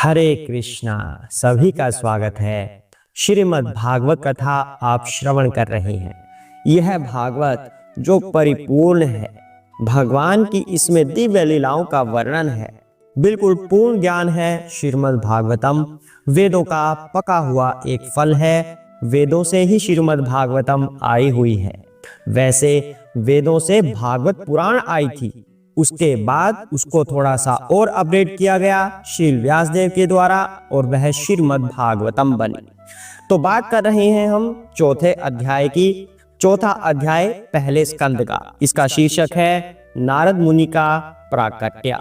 हरे कृष्णा। सभी का स्वागत है। श्रीमद् भागवत कथा आप श्रवण कर रहे हैं। यह भागवत जो परिपूर्ण है, भगवान की इसमें दिव्य लीलाओं का वर्णन है, बिल्कुल पूर्ण ज्ञान है। श्रीमद् भागवतम वेदों का पका हुआ एक फल है। वेदों से ही श्रीमद् भागवतम आई हुई है। वैसे वेदों से भागवत पुराण आई थी, उसके बाद उसको थोड़ा सा और अपडेट किया गया श्री व्यासदेव के द्वारा और वह श्रीमद् भागवतम बनी। तो बात कर रहे हैं हम चौथे अध्याय की। चौथा अध्याय पहले स्कंद का, इसका शीर्षक है नारद मुनि का प्राकट्य।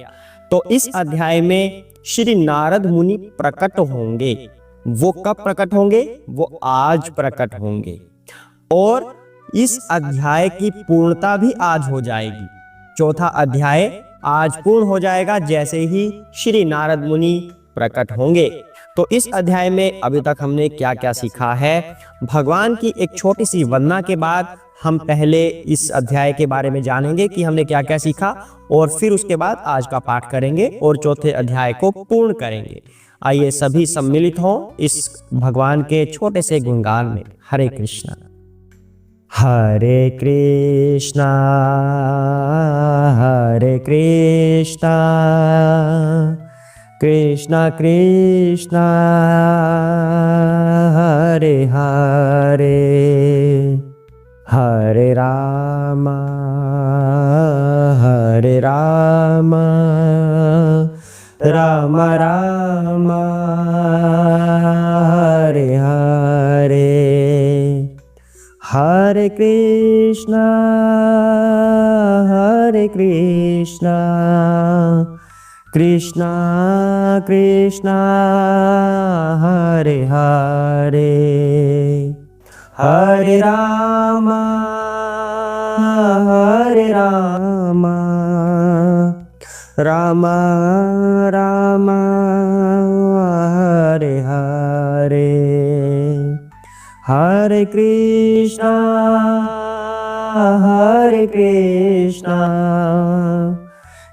तो इस अध्याय में श्री नारद मुनि प्रकट होंगे। वो कब प्रकट होंगे? वो आज प्रकट होंगे और इस अध्याय की पूर्णता भी आज हो जाएगी। चौथा अध्याय आज पूर्ण हो जाएगा जैसे ही श्री नारद मुनि प्रकट होंगे। तो इस अध्याय में अभी तक हमने क्या क्या सीखा है? भगवान की एक छोटी सी वंदना के बाद हम पहले इस अध्याय के बारे में जानेंगे कि हमने क्या क्या सीखा और फिर उसके बाद आज का पाठ करेंगे और चौथे अध्याय को पूर्ण करेंगे। आइए सभी सम्मिलित हों इस भगवान के छोटे से गुणगान में। हरे कृष्णा। हरे कृष्णा कृष्णा कृष्णा हरे हरे, हरे राम राम राम हरे हरे। हरे कृष्णा कृष्णा कृष्णा हरे हरे, हरे राम राम राम हरे हरे। हरे कृष्णा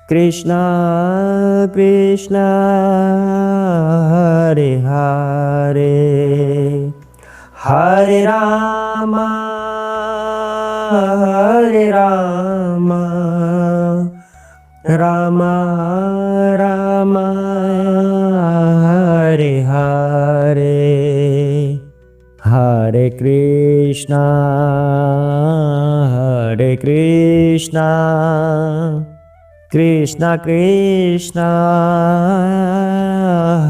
कृष्णा कृष्णा हरे हरे, हरे राम राम राम हरे हरे। हरे कृष्णा कृष्णा कृष्णा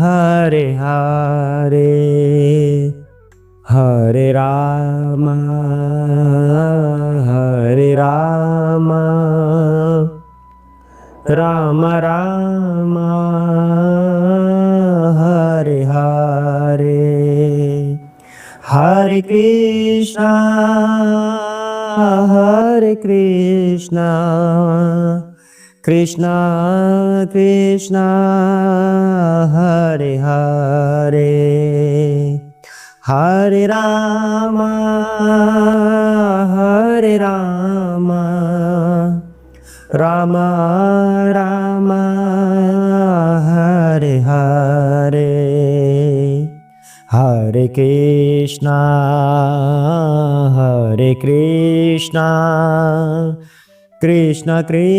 हरे हरे, हरे राम राम राम हरे हरे। हरे कृष्णा कृष्णा कृष्णा हरे हरे, हरे राम राम राम हरे हरे। हरे कृष्णा कृष्णा कृष्णा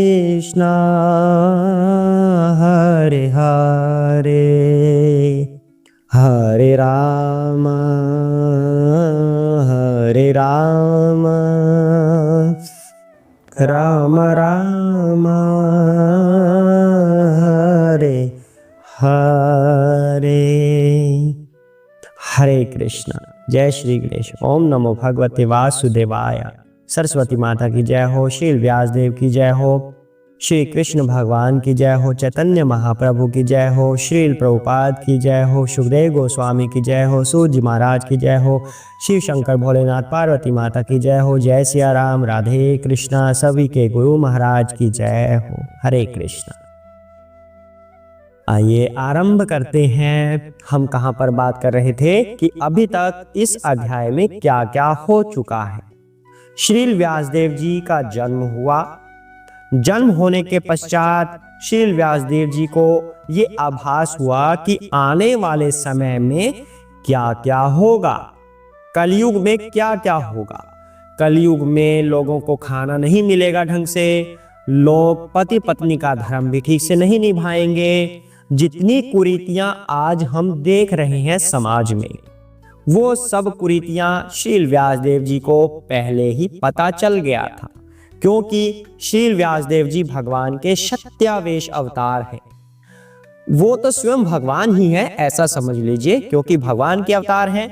हरे हरे, हरे राम राम राम हरे हरे। हरे कृष्णा। जय श्री गणेश। ओम नमो भगवते वासुदेवाय। सरस्वती माता की जय हो, श्री व्यासदेव की जय हो, श्री कृष्ण भगवान की जय हो, चैतन्य महाप्रभु की जय हो, श्रील प्रभुपाद की जय हो, सुखदेव गोस्वामी की जय हो, सूर्य जी महाराज की जय हो, शिव शंकर भोलेनाथ पार्वती माता की जय हो। जय सिया राम, राधे कृष्णा, सभी के गुरु महाराज की जय हो। हरे कृष्णा। आइए आरंभ करते हैं। हम कहाँ पर बात कर रहे थे कि अभी तक इस अध्याय में क्या क्या हो चुका है। श्रील व्यासदेव जी का जन्म हुआ। जन्म होने के पश्चात श्रील व्यासदेव जी को ये आभास हुआ कि आने वाले समय में क्या क्या होगा, कलयुग में क्या क्या होगा। कलयुग में लोगों को खाना नहीं मिलेगा ढंग से, लोग पति पत्नी का धर्म भी ठीक से नहीं निभाएंगे। जितनी कुरीतियां आज हम देख रहे हैं समाज में, वो सब कुरीतियां श्रील व्यासदेव जी को पहले ही पता चल गया था, क्योंकि श्रील व्यासदेव जी भगवान के सत्यावेश अवतार हैं। वो तो स्वयं भगवान ही है, ऐसा समझ लीजिए, क्योंकि भगवान के अवतार हैं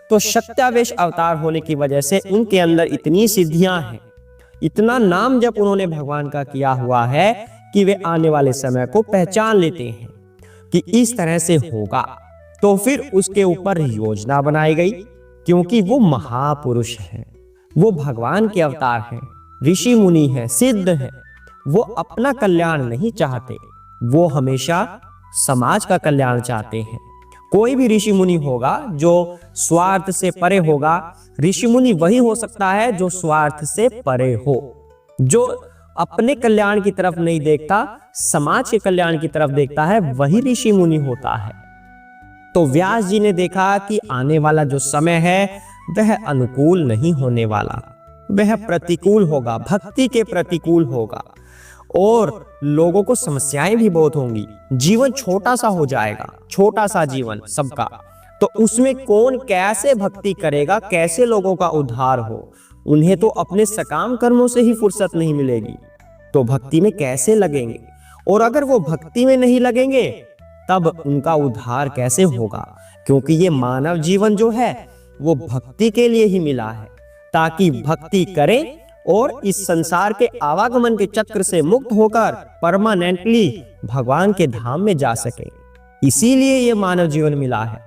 तो सत्यावेश अवतार होने की वजह से उनके अंदर इतनी सिद्धियां हैं, इतना नाम जप उन्होंने भगवान का किया हुआ है कि वे आने वाले समय को पहचान लेते हैं कि इस तरह से होगा। तो फिर उसके ऊपर योजना बनाई गई, क्योंकि वो महापुरुष हैं, वो भगवान के अवतार हैं, ऋषि मुनि हैं, सिद्ध हैं। वो अपना कल्याण नहीं चाहते, वो हमेशा समाज का कल्याण चाहते हैं। कोई भी ऋषि मुनि होगा जो स्वार्थ से परे होगा, ऋषि मुनि वही हो सकता है जो स्वार्थ से परे हो, जो अपने कल्याण की तरफ नहीं देखता, समाज के कल्याण की तरफ देखता है, वही ऋषि मुनि होता है। तो व्यास जी ने देखा कि आने वाला जो समय है वह अनुकूल नहीं होने वाला, वह प्रतिकूल होगा, भक्ति के प्रतिकूल होगा, और लोगों को समस्याएं भी बहुत होंगी। जीवन छोटा सा हो जाएगा, छोटा सा जीवन सबका, तो उसमें कौन कैसे भक्ति करेगा, कैसे लोगों का उद्धार हो। उन्हें तो अपने सकाम कर्मों से ही फुर्सत नहीं मिलेगी, तो भक्ति में कैसे लगेंगे, और अगर वो भक्ति में नहीं लगेंगे तब उनका उद्धार कैसे होगा। क्योंकि ये मानव जीवन जो है वो भक्ति के लिए ही मिला है, ताकि भक्ति करें और इस संसार के आवागमन के चक्र से मुक्त होकर परमानेंटली भगवान के धाम में जा सके। इसीलिए ये मानव जीवन मिला है।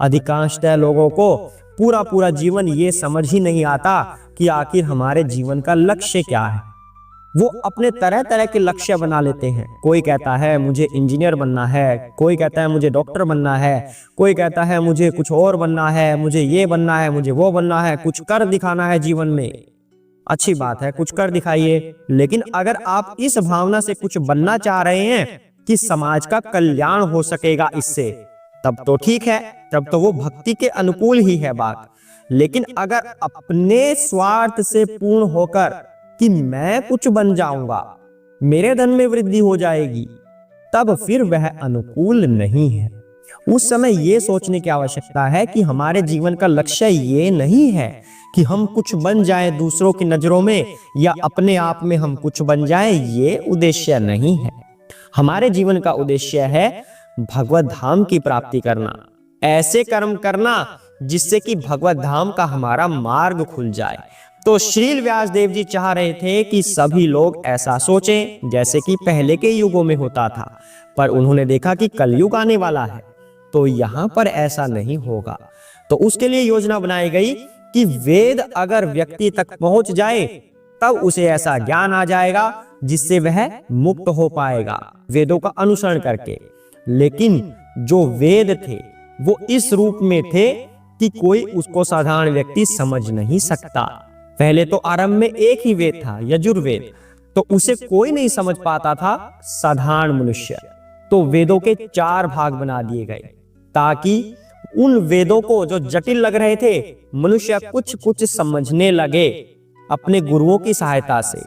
अधिकांशतः लोगों को पूरा पूरा जीवन ये समझ ही नहीं आता कि आखिर हमारे जीवन का लक्ष्य क्या है। वो अपने तरह तरह के लक्ष्य बना लेते हैं। कोई कहता है मुझे इंजीनियर बनना है, कोई कहता है मुझे डॉक्टर बनना है, कोई कहता है मुझे कुछ और बनना है, मुझे ये बनना है, मुझे वो बनना है, कुछ कर दिखाना है जीवन में। अच्छी बात है, कुछ कर दिखाइए, लेकिन अगर आप इस भावना से कुछ बनना चाह रहे हैं कि समाज का कल्याण हो सकेगा इससे, तब तो ठीक है, तब तो वो भक्ति के अनुकूल ही है बात। लेकिन अगर अपने स्वार्थ से पूर्ण होकर कि मैं कुछ बन जाऊंगा, मेरे धन में वृद्धि हो जाएगी, तब फिर वह अनुकूल नहीं है। उस समय ये सोचने की आवश्यकता है कि हमारे जीवन का लक्ष्य ये नहीं है कि हम कुछ बन जाएं दूसरों की नजरों में, या अपने आप में हम कुछ बन जाएं, ये उद्देश्य नहीं है। हमारे जीवन का उद्देश्य है भगवत धाम की प्राप्ति करना, ऐसे कर्म करना जिससे कि भगवत धाम का हमारा मार्ग खुल जाए। तो श्रील व्यासदेव जी चाह रहे थे कि सभी लोग ऐसा सोचें जैसे कि पहले के युगों में होता था, पर उन्होंने देखा कि कलयुग आने वाला है, तो यहाँ पर ऐसा नहीं होगा। तो उसके लिए योजना बनाई गई कि वेद अगर व्यक्ति तक पहुंच जाए तब उसे ऐसा ज्ञान आ जाएगा जिससे वह मुक्त हो पाएगा वेदों का अनुसरण करके। लेकिन जो वेद थे वो इस रूप में थे कि कोई उसको साधारण व्यक्ति समझ नहीं सकता। पहले तो आरंभ में एक ही वेद था, यजुर्वेद, तो उसे कोई नहीं समझ पाता था साधारण मनुष्य। तो वेदों के 4 भाग बना दिए गए ताकि उन वेदों को जो जटिल लग रहे थे मनुष्य कुछ कुछ समझने लगे अपने गुरुओं की सहायता से।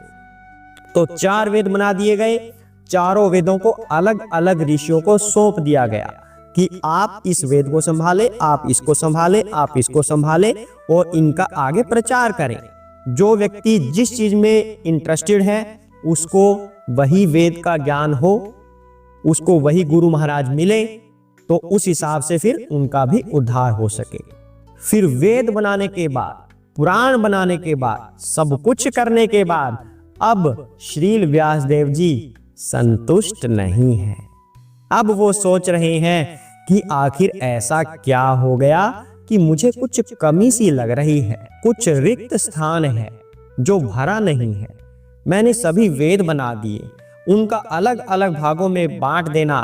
तो 4 वेद बना दिए गए। चारों वेदों को अलग अलग ऋषियों को सौंप दिया गया कि आप इस वेद को संभालें, आप इसको संभालें, आप इसको संभालें और इनका आगे प्रचार करें। जो व्यक्ति जिस चीज में इंटरेस्टेड है उसको वही वेद का ज्ञान हो, उसको वही गुरु महाराज मिले, तो उस हिसाब से फिर उनका भी उद्धार हो सके। फिर वेद बनाने के बाद, पुराण बनाने के बाद, सब कुछ करने के बाद अब श्रील व्यासदेव जी संतुष्ट नहीं है। अब वो सोच रहे हैं कि आखिर ऐसा क्या हो गया कि मुझे कुछ कमी सी लग रही है, कुछ रिक्त स्थान है जो भरा नहीं है। मैंने सभी वेद बना दिए, उनका अलग अलग भागों में बांट देना,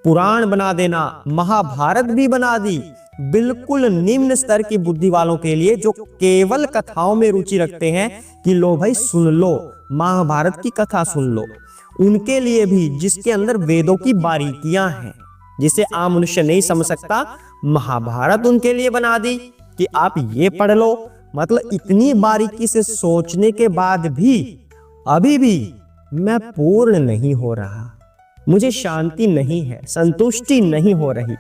पुराण बना देना, महाभारत भी बना दी, बिल्कुल निम्न स्तर की बुद्धि वालों के लिए जो केवल कथाओं में रुचि रखते हैं कि लो भाई सुन लो, महाभारत की कथा सुन लो। उनके लिए भी, जिसके अंदर वेदों की बारीकियां हैं, जिसे आम मनुष्य नहीं समझ सकता, महाभारत उनके लिए बना दी कि आप ये पढ़ लो। मतलब इतनी बारीकी से सोचने के बाद भी अभी भी मैं पूर्ण नहीं हो रहा, मुझे शांति नहीं है, संतुष्टि नहीं हो रही,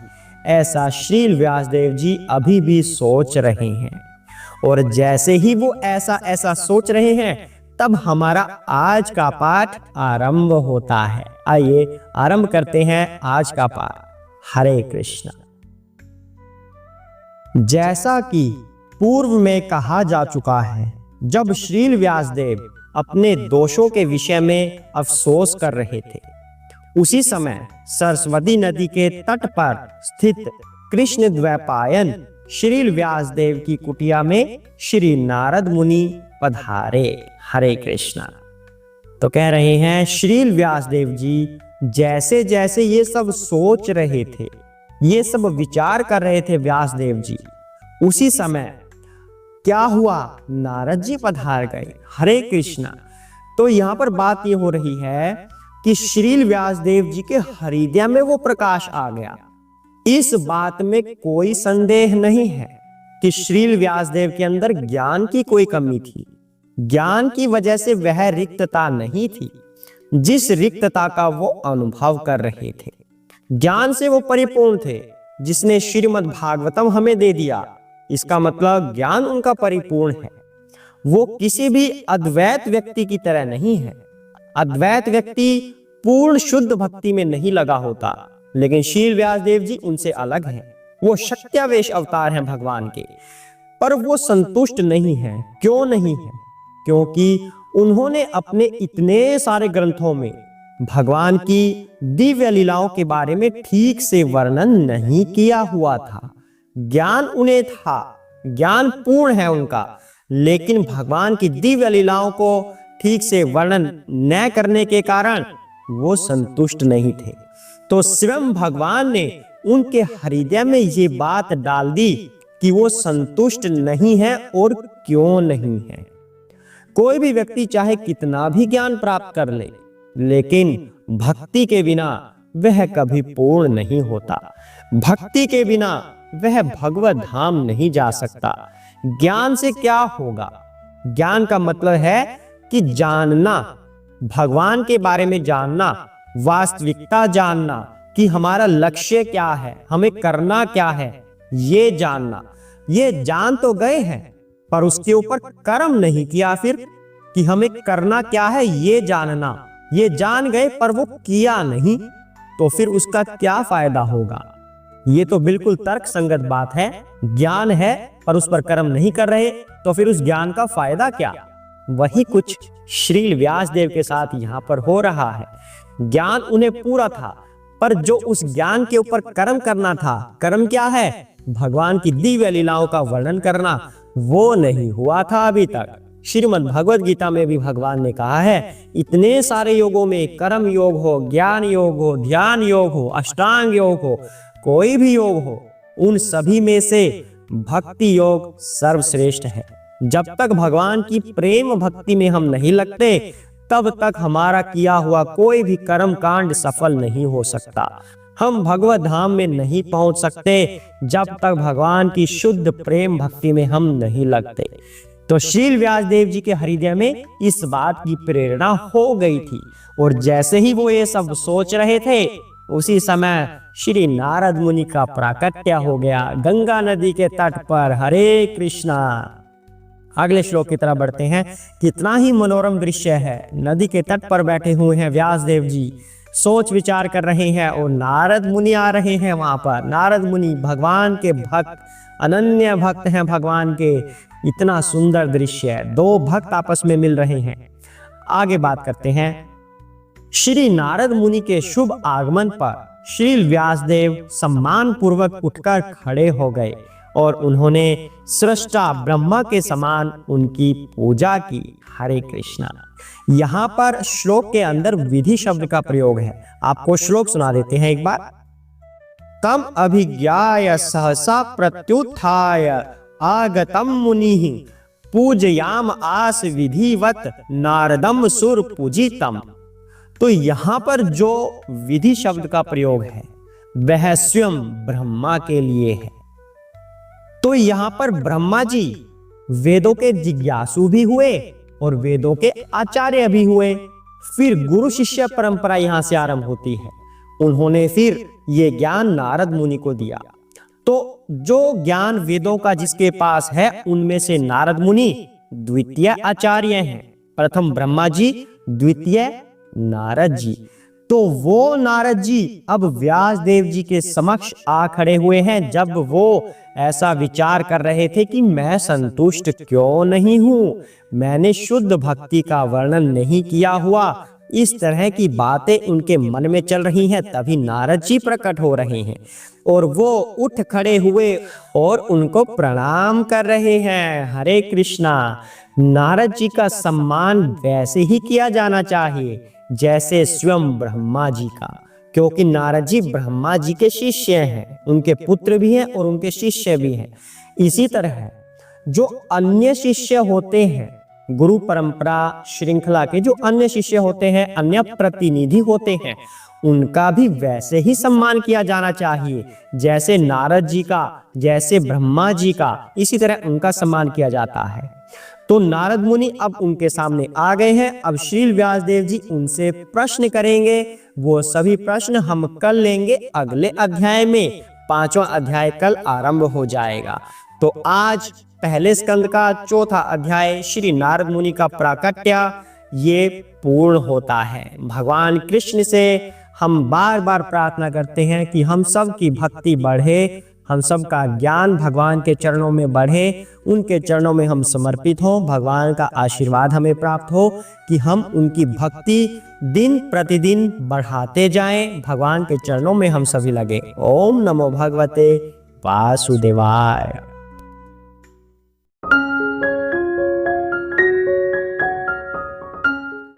ऐसा श्रील व्यासदेव जी अभी भी सोच रहे हैं। और जैसे ही वो ऐसा ऐसा सोच रहे हैं, तब हमारा आज का पाठ आरंभ होता है। आइए आरंभ करते हैं आज का पाठ। हरे कृष्ण। जैसा कि पूर्व में कहा जा चुका है, जब श्रील व्यासदेव अपने दोषों के विषय में अफसोस कर रहे थे, उसी समय सरस्वती नदी के तट पर स्थित कृष्ण द्वैपायन श्रील व्यासदेव की कुटिया में श्री नारद मुनि पधारे। हरे कृष्णा। तो कह रहे हैं श्रील व्यासदेव जी जैसे जैसे ये सब सोच रहे थे, ये सब विचार कर रहे थे व्यासदेव जी, उसी समय क्या हुआ, नारद जी पधार गए। हरे कृष्णा। तो यहां पर बात ये हो रही है कि श्रील व्यासदेव जी के हृदय में वो प्रकाश आ गया। इस बात में कोई संदेह नहीं है कि श्रील व्यासदेव के अंदर ज्ञान की कोई कमी थी। ज्ञान की वजह से वह रिक्तता नहीं थी जिस रिक्तता का वो अनुभव कर रहे थे। ज्ञान से वो परिपूर्ण थे, जिसने श्रीमद् भागवतम हमें दे दिया। इसका मतलब ज्ञान उनका परिपूर्ण है। वो किसी भी अद्वैत व्यक्ति की तरह नहीं है। अद्वैत व्यक्ति पूर्ण शुद्ध भक्ति में नहीं लगा होता, लेकिन श्रील व्यासदेव जी उनसे अलग हैं। वो शक्त्यावेश अवतार हैं भगवान के, पर वो संतुष्ट नहीं है। क्यों नहीं है? क्योंकि उन्होंने अपने इतने सारे ग्रंथों में भगवान की दिव्य लीलाओं के बारे में ठीक से वर्णन नहीं किया हुआ था। ज्ञान उन्हें था, ज्ञान पूर्ण है उनका, लेकिन भगवान की दिव्य लीलाओं को ठीक से वर्णन न करने के कारण वो संतुष्ट नहीं थे। तो स्वयं भगवान ने उनके हृदय में ये बात डाल दी कि वो संतुष्ट नहीं है। और क्यों नहीं है? कोई भी व्यक्ति चाहे कितना भी ज्ञान प्राप्त कर ले, लेकिन भक्ति के बिना वह कभी पूर्ण नहीं होता। भक्ति के बिना वह भगवत धाम नहीं जा सकता। ज्ञान से क्या होगा? ज्ञान का मतलब है कि जानना, भगवान के बारे में जानना, वास्तविकता जानना कि हमारा लक्ष्य क्या है, हमें करना क्या है, ये जानना। ये जान तो गए हैं, पर उसके ऊपर कर्म नहीं किया। फिर कि हमें करना क्या है ये जानना, ये जान गए पर वो किया नहीं, तो फिर उसका क्या फायदा होगा? ये तो बिल्कुल तर्क संगत बात है। ज्ञान है पर उस पर कर्म नहीं कर रहे, तो फिर उस ज्ञान का फायदा क्या? वही कुछ श्रील व्यासदेव के साथ यहाँ पर हो रहा है। ज्ञान उन्हें पूरा था, पर जो उस ज्ञान के ऊपर कर्म करना था, कर्म क्या है? भगवान की दिव्य लीलाओं का वर्णन करना, वो नहीं हुआ था अभी तक। श्रीमद् भगवद गीता में भी भगवान ने कहा है, इतने सारे योगों में कर्म योग हो, ज्ञान योग हो, ध्यान योग हो, अष्टांग योग हो, कोई भी योग हो, उन सभी में से भक्ति योग सर्वश्रेष्ठ है। जब तक भगवान की प्रेम भक्ति में हम नहीं लगते, तब तक हमारा किया हुआ कोई भी कर्म कांड सफल नहीं हो सकता। हम भगवत धाम में नहीं पहुंच सकते जब तक भगवान की शुद्ध प्रेम भक्ति में हम नहीं लगते। तो श्रील व्यासदेव जी के हृदय में इस बात की प्रेरणा हो गई थी, और जैसे ही वो ये सब सोच रहे थे, उसी समय श्री नारद मुनि का प्राकट्य हो गया गंगा नदी के तट पर। हरे कृष्णा। अगले श्लोक की तरफ बढ़ते हैं। कितना ही मनोरम दृश्य है। नदी के तट पर बैठे हुए हैं व्यासदेव जी, सोच विचार कर रहे हैं, और नारद मुनि आ रहे हैं वहां पर। नारद मुनि भगवान के भक्त, अनन्य भक्त हैं भगवान के। इतना सुंदर दृश्य है, दो भक्त आपस में मिल रहे हैं। आगे बात करते हैं। श्री नारद मुनि के शुभ आगमन पर श्री व्यासदेव सम्मान पूर्वक उठकर खड़े हो गए, और उन्होंने सृष्टा ब्रह्मा के समान उनकी पूजा की। हरे कृष्णा। यहाँ पर श्लोक के अंदर विधि शब्द का प्रयोग है। आपको श्लोक सुना देते हैं एक बार। तम अभिज्ञाय सहसा प्रत्युत्थाय आगतम मुनिः पूजयाम आस विधिवत नारदम सुर पूजितम। तो यहाँ पर जो विधि शब्द का प्रयोग है वह स्वयं ब्रह्मा के लिए है। तो यहाँ पर ब्रह्मा जी वेदों के जिज्ञासु भी हुए और वेदों के आचार्य भी हुए। फिर गुरु शिष्य परंपरा यहाँ से आरंभ होती है। उन्होंने फिर ये ज्ञान नारद मुनि को दिया। तो जो ज्ञान वेदों का जिसके पास है उनमें से नारद मुनि द्वितीय आचार्य हैं। प्रथम ब्रह्मा जी, द्वितीय नारद जी। तो वो नारद जी अब व्यास देव जी के समक्ष आ खड़े हुए हैं जब वो ऐसा विचार कर रहे थे कि मैं संतुष्ट क्यों नहीं हूं, मैंने शुद्ध भक्ति का वर्णन नहीं किया हुआ। इस तरह की बातें उनके मन में चल रही हैं। तभी नारद जी प्रकट हो रहे हैं और वो उठ खड़े हुए और उनको प्रणाम कर रहे हैं। हरे कृष्णा। नारद जी का सम्मान वैसे ही किया जाना चाहिए जैसे स्वयं ब्रह्मा जी का, क्योंकि नारद जी ब्रह्मा जी के शिष्य हैं, उनके पुत्र भी हैं और उनके शिष्य भी हैं। इसी तरह जो अन्य शिष्य होते हैं, गुरु परंपरा श्रृंखला के जो अन्य शिष्य होते हैं, अन्य प्रतिनिधि होते हैं, उनका भी वैसे ही सम्मान किया जाना चाहिए जैसे नारद जी का, जैसे ब्रह्मा जी का, इसी तरह उनका सम्मान किया जाता है। तो नारद मुनि अब उनके सामने आ गए हैं। अब श्रील व्यासदेव जी उनसे प्रश्न करेंगे। वो सभी प्रश्न हम कल लेंगे अगले अध्याय में। 5वां अध्याय कल आरंभ हो जाएगा। तो आज पहले स्कंद का 4था अध्याय श्री नारद मुनि का प्राकट्य ये पूर्ण होता है। भगवान कृष्ण से हम बार बार प्रार्थना करते हैं कि हम सब की भक्ति बढ़े, हम सब का ज्ञान भगवान के चरणों में बढ़े, उनके चरणों में हम समर्पित हों, भगवान का आशीर्वाद हमें प्राप्त हो कि हम उनकी भक्ति दिन प्रतिदिन बढ़ाते जाएं, भगवान के चरणों में हम सभी लगे। ओम नमो भगवते वासुदेवाय।